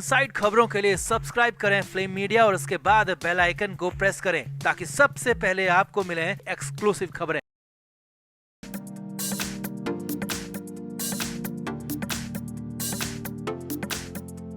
Side खबरों के लिए सब्सक्राइब करें फ्लेम मीडिया और उसके बाद बेल आइकन को प्रेस करें ताकि सबसे पहले आपको मिले एक्सक्लूसिव खबरें।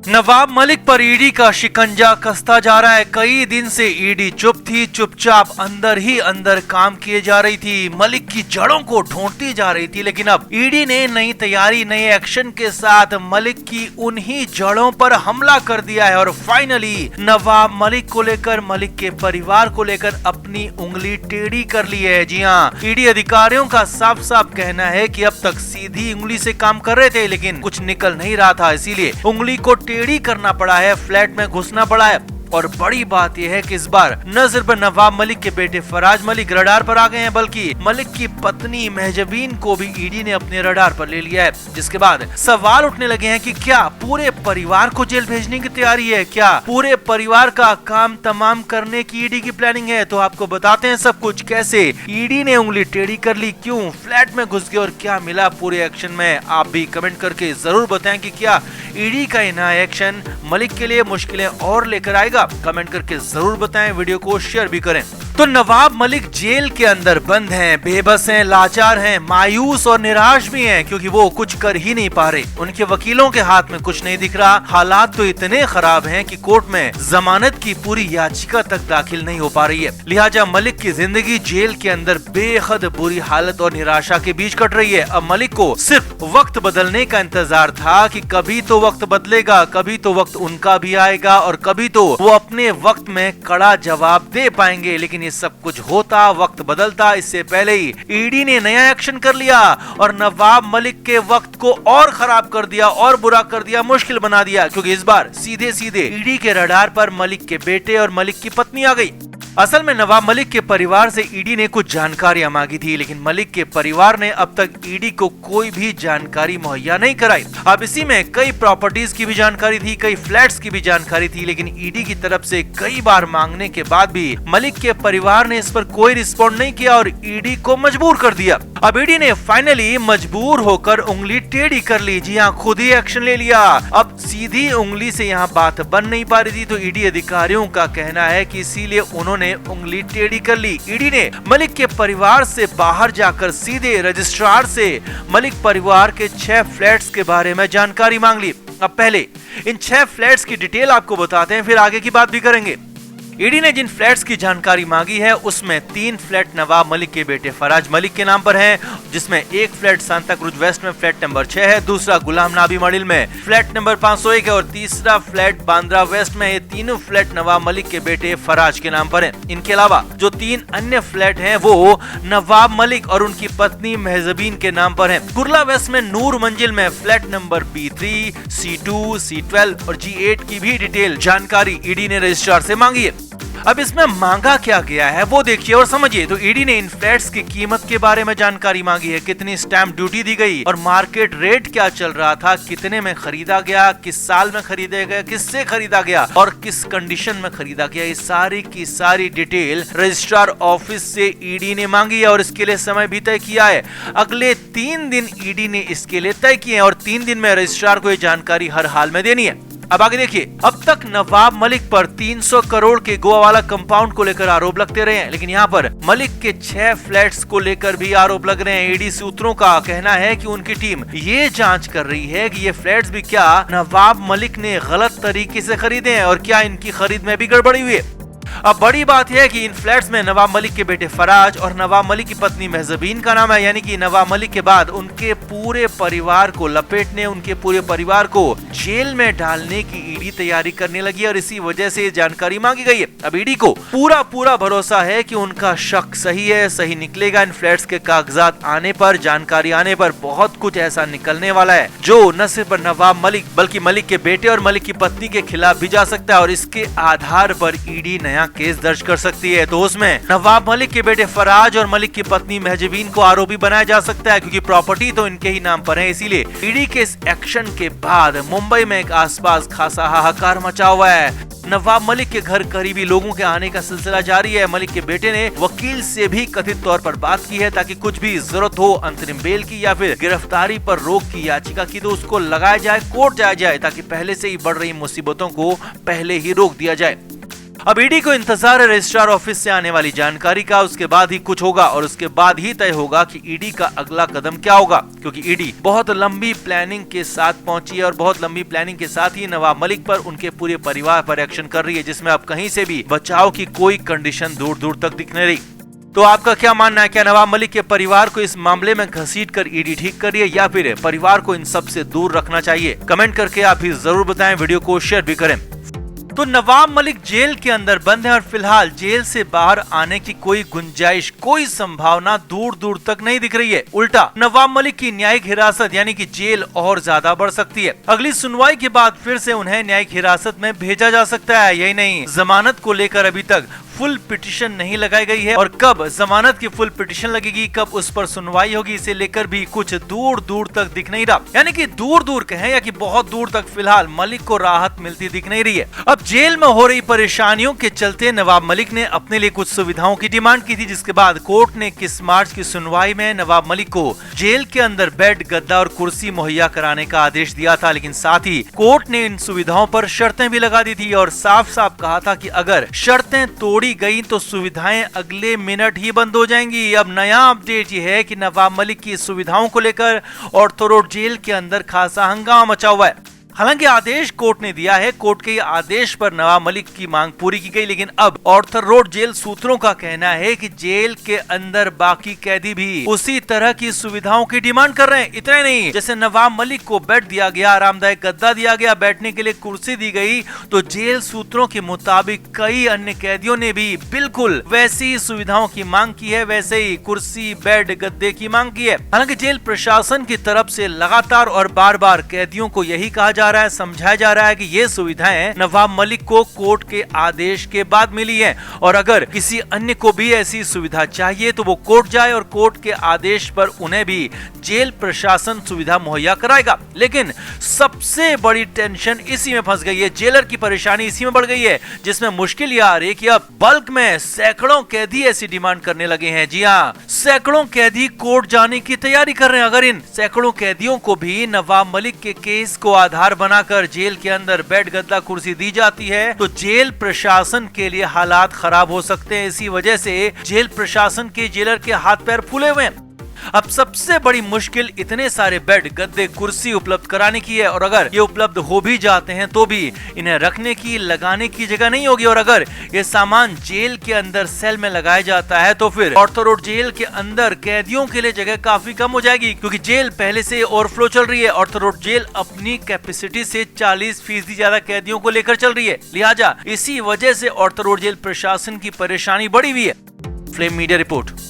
नवाब मलिक पर ईडी का शिकंजा कसता जा रहा है। कई दिन से ईडी चुप थी, चुपचाप अंदर ही अंदर काम किए जा रही थी, मलिक की जड़ों को ढूंढती जा रही थी। लेकिन अब ईडी ने नई तैयारी, नए एक्शन के साथ मलिक की उन्हीं जड़ों पर हमला कर दिया है और फाइनली नवाब मलिक को लेकर, मलिक के परिवार को लेकर अपनी उंगली टेढ़ी कर ली है। जी हाँ, ईडी अधिकारियों का साफ साफ कहना है कि अब तक सीधी उंगली से काम कर रहे थे लेकिन कुछ निकल नहीं रहा था, इसीलिए उंगली को टेढ़ी करना पड़ा है, फ्लैट में घुसना पड़ा है। और बड़ी बात यह है कि इस बार न सिर्फ नवाब मलिक के बेटे फराज मलिक रडार पर आ गए हैं, बल्कि मलिक की पत्नी महजबीन को भी ईडी ने अपने रडार पर ले लिया है। जिसके बाद सवाल उठने लगे हैं कि क्या पूरे परिवार को जेल भेजने की तैयारी है, क्या पूरे परिवार का काम तमाम करने की ईडी की प्लानिंग है। तो आपको बताते हैं सब कुछ, कैसे ईडी ने उंगली टेढ़ी कर ली, क्यों फ्लैट में घुस गए और क्या मिला पूरे एक्शन में। आप भी कमेंट करके जरूर बताएं कि क्या ईडी का नया एक्शन मलिक के लिए मुश्किलें और लेकर आएगा। कमेंट करके जरूर बताएं, वीडियो को शेयर भी करें। तो नवाब मलिक जेल के अंदर बंद हैं, बेबस हैं, लाचार हैं, मायूस और निराश भी हैं क्योंकि वो कुछ कर ही नहीं पा रहे। उनके वकीलों के हाथ में कुछ नहीं दिख रहा। हालात तो इतने खराब हैं कि कोर्ट में जमानत की पूरी याचिका तक दाखिल नहीं हो पा रही है। लिहाजा मलिक की जिंदगी जेल के अंदर बेहद बुरी हालत और निराशा के बीच कट रही है। अब मलिक को सिर्फ वक्त बदलने का इंतजार था कि कभी तो वक्त बदलेगा, कभी तो वक्त उनका भी आएगा और कभी तो वो अपने वक्त में कड़ा जवाब दे पाएंगे। लेकिन ये सब कुछ होता, वक्त बदलता, इससे पहले ही ईडी ने नया एक्शन कर लिया और नवाब मलिक के वक्त को और खराब कर दिया और बुरा कर दिया, मुश्किल बना दिया। क्योंकि इस बार सीधे सीधे ईडी के रडार पर मलिक के बेटे और मलिक की पत्नी आ गई। असल में नवाब मलिक के परिवार से ईडी ने कुछ जानकारियां मांगी थी, लेकिन मलिक के परिवार ने अब तक ईडी को कोई भी जानकारी मुहैया नहीं कराई। अब इसी में कई प्रॉपर्टीज की भी जानकारी थी, कई फ्लैट्स की भी जानकारी थी, लेकिन ईडी की तरफ से कई बार मांगने के बाद भी मलिक के परिवार ने इस पर कोई रिस्पॉन्ड नहीं किया और ईडी को मजबूर कर दिया। अब ईडी ने फाइनली मजबूर होकर उंगली टेढ़ी कर ली। जी हाँ, खुद ही एक्शन ले लिया। अब सीधी उंगली से यहाँ बात बन नहीं पा रही थी, तो ईडी अधिकारियों का कहना है कि इसीलिए उन्होंने उंगली टेढ़ी कर ली। ईडी ने मलिक के परिवार से बाहर जाकर सीधे रजिस्ट्रार से मलिक परिवार के 6 फ्लैट्स के बारे में जानकारी मांग ली। अब पहले इन 6 फ्लैट्स की डिटेल आपको बताते हैं, फिर आगे की बात भी करेंगे। ईडी ने जिन फ्लैट्स की जानकारी मांगी है उसमें 3 फ्लैट नवाब मलिक के बेटे फराज मलिक के नाम पर हैं, जिसमें एक फ्लैट सांता क्रूज वेस्ट में फ्लैट नंबर 6 है, दूसरा गुलाम नबी मॉडल में फ्लैट नंबर 501 है और तीसरा फ्लैट बांद्रा वेस्ट में। ये तीनों फ्लैट नवाब मलिक के बेटे फराज के नाम पर हैं। इनके अलावा जो 3 अन्य फ्लैट हैं वो नवाब मलिक और उनकी पत्नी महजबीन के नाम पर हैं। कुर्ला वेस्ट में नूर मंजिल में flat number B3, C2, C12 और G8 की भी डिटेल जानकारी ईडी ने रजिस्ट्रार से मांगी है। अब इसमें मांगा क्या गया है वो देखिए और समझिए। तो ईडी ने इन फ्लैट्स की कीमत के बारे में जानकारी मांगी है, कितनी स्टैंप ड्यूटी दी गई और मार्केट रेट क्या चल रहा था, कितने में खरीदा गया, किस साल में खरीदा गया, किससे खरीदा गया और किस कंडीशन में खरीदा गया। ये सारी की सारी डिटेल रजिस्ट्रार ऑफिस से ईडी ने मांगी है और इसके लिए समय भी तय किया है। अगले 3 दिन ईडी ने इसके लिए तय किए हैं और 3 दिन में रजिस्ट्रार को ये जानकारी हर हाल में देनी है। अब आगे देखिए, अब तक नवाब मलिक पर 300 करोड़ के गोवा वाला कंपाउंड को लेकर आरोप लगते रहे हैं, लेकिन यहाँ पर मलिक के 6 फ्लैट्स को लेकर भी आरोप लग रहे हैं। ईडी सूत्रों का कहना है कि उनकी टीम ये जांच कर रही है कि ये फ्लैट्स भी क्या नवाब मलिक ने गलत तरीके से खरीदे हैं और क्या इनकी खरीद में भी गड़बड़ी हुई है। अब बड़ी बात यह है कि इन फ्लैट्स में नवाब मलिक के बेटे फराज और नवाब मलिक की पत्नी महजबीन का नाम है, यानी कि नवाब मलिक के बाद उनके पूरे परिवार को लपेटने, उनके पूरे परिवार को जेल में डालने की ईडी तैयारी करने लगी और इसी वजह से जानकारी मांगी गई है। अब ईडी को पूरा भरोसा है कि उनका शक सही है, सही निकलेगा। इन फ्लैट्स के कागजात आने पर, जानकारी आने पर बहुत कुछ ऐसा निकलने वाला है जो न सिर्फ नवाब मलिक बल्कि मलिक के बेटे और मलिक की पत्नी के खिलाफ भी जा सकता है और इसके आधार पर ईडी नया केस दर्ज कर सकती है। तो उसमें नवाब मलिक के बेटे फराज और मलिक की पत्नी महजबीन को आरोपी बनाया जा सकता है, क्योंकि प्रॉपर्टी तो इनके ही नाम पर है। इसीलिए ईडी के इस एक्शन के बाद मुंबई में एक आसपास खासा हाहाकार मचा हुआ है। नवाब मलिक के घर करीबी लोगों के आने का सिलसिला जारी है। मलिक के बेटे ने वकील से भी कथित तौर पर बात की है ताकि कुछ भी जरूरत हो अंतरिम बेल की या फिर गिरफ्तारी पर रोक की याचिका की तो उसको लगाया जाए, कोर्ट जाया जाए ताकि पहले से ही बढ़ रही मुसीबतों को पहले ही रोक दिया जाए। अब ईडी को इंतजार है रजिस्ट्रार ऑफिस से आने वाली जानकारी का, उसके बाद ही कुछ होगा और उसके बाद ही तय होगा कि ईडी का अगला कदम क्या होगा, क्योंकि ईडी बहुत लंबी प्लानिंग के साथ पहुंची है और बहुत लंबी प्लानिंग के साथ ही नवाब मलिक पर उनके पूरे परिवार पर एक्शन कर रही है, जिसमें अब कहीं से भी बचाव की कोई कंडीशन दूर दूर तक दिख नहीं रही। तो आपका क्या मानना है, क्या नवाब मलिक के परिवार को इस मामले में घसीटकर ईडी ठीक कर रही है या फिर परिवार को इन सब से दूर रखना चाहिए? कमेंट करके आप ही जरूर बताएं, वीडियो को शेयर भी करें। तो नवाब मलिक जेल के अंदर बंद है और फिलहाल जेल से बाहर आने की कोई गुंजाइश, कोई संभावना दूर दूर तक नहीं दिख रही है। उल्टा नवाब मलिक की न्यायिक हिरासत यानी कि जेल और ज्यादा बढ़ सकती है। अगली सुनवाई के बाद फिर से उन्हें न्यायिक हिरासत में भेजा जा सकता है। यही नहीं, जमानत को लेकर अभी तक फुल पिटीशन नहीं लगाई गई है और कब जमानत की फुल पिटीशन लगेगी, कब उस पर सुनवाई होगी, इसे लेकर भी कुछ दूर दूर तक दिख नहीं रहा। यानी कि दूर दूर कहें या कि बहुत दूर तक फिलहाल मलिक को राहत मिलती दिख नहीं रही है। अब जेल में हो रही परेशानियों के चलते नवाब मलिक ने अपने लिए कुछ सुविधाओं की डिमांड की थी, जिसके बाद कोर्ट ने 21 मार्च की सुनवाई में नवाब मलिक को जेल के अंदर बेड, गद्दा और कुर्सी मुहैया कराने का आदेश दिया था। लेकिन साथ ही कोर्ट ने इन सुविधाओं पर शर्तें भी लगा दी थी और साफ साफ कहा था कि अगर शर्तें तोड़ी गई तो सुविधाएं अगले मिनट ही बंद हो जाएंगी। अब नया अपडेट ये है कि नवाब मलिक की सुविधाओं को लेकर ऑर्थो रोड जेल के अंदर खासा हंगामा मचा हुआ है। हालांकि आदेश कोर्ट ने दिया है, कोर्ट के आदेश पर नवाब मलिक की मांग पूरी की गई, लेकिन अब ऑर्थर रोड जेल सूत्रों का कहना है कि जेल के अंदर बाकी कैदी भी उसी तरह की सुविधाओं की डिमांड कर रहे हैं। इतना नहीं, जैसे नवाब मलिक को बेड दिया गया, आरामदायक गद्दा दिया गया, बैठने के लिए कुर्सी दी गई, तो जेल सूत्रों के मुताबिक कई अन्य कैदियों ने भी बिल्कुल वैसी सुविधाओं की मांग की है, वैसे ही कुर्सी, बेड, गद्दे की मांग की है। हालांकि जेल प्रशासन की तरफ से लगातार और बार बार कैदियों को यही कहा जा रहा है, समझाया जा रहा है कि ये सुविधाएं नवाब मलिक को कोर्ट के आदेश के बाद मिली हैं और अगर किसी अन्य को भी ऐसी सुविधा चाहिए तो वो कोर्ट जाए और कोर्ट के आदेश पर उन्हें भी जेल प्रशासन सुविधा मुहैया कराएगा। लेकिन सबसे बड़ी टेंशन इसी में फंस गई है, जेलर की परेशानी इसी में बढ़ गई है, जिसमें मुश्किल ये आ रही है कि अब बल्क में सैकड़ों कैदी ऐसी डिमांड करने लगे हैं। जी हाँ, सैकड़ों कैदी कोर्ट जाने की तैयारी कर रहे हैं। अगर इन सैकड़ों कैदियों को भी नवाब मलिक के केस को आधार बनाकर जेल के अंदर बेड, गद्दा, कुर्सी दी जाती है तो जेल प्रशासन के लिए हालात खराब हो सकते हैं। इसी वजह से जेल प्रशासन के जेलर के हाथ पैर फूले हुए हैं। अब सबसे बड़ी मुश्किल इतने सारे बेड, गद्दे, कुर्सी उपलब्ध कराने की है और अगर ये उपलब्ध हो भी जाते हैं तो भी इन्हें रखने की, लगाने की जगह नहीं होगी और अगर ये सामान जेल के अंदर सेल में लगाया जाता है तो फिर ऑर्थो रोड जेल के अंदर कैदियों के लिए जगह काफी कम हो जाएगी, क्योंकि जेल पहले से ओवरफ्लो चल रही है। ऑर्थो रोड जेल अपनी कैपेसिटी से 40% ज्यादा कैदियों को लेकर चल रही है, लिहाजा इसी वजह से ऑर्थो रोड जेल प्रशासन की परेशानी बढ़ी हुई है। Flame media report.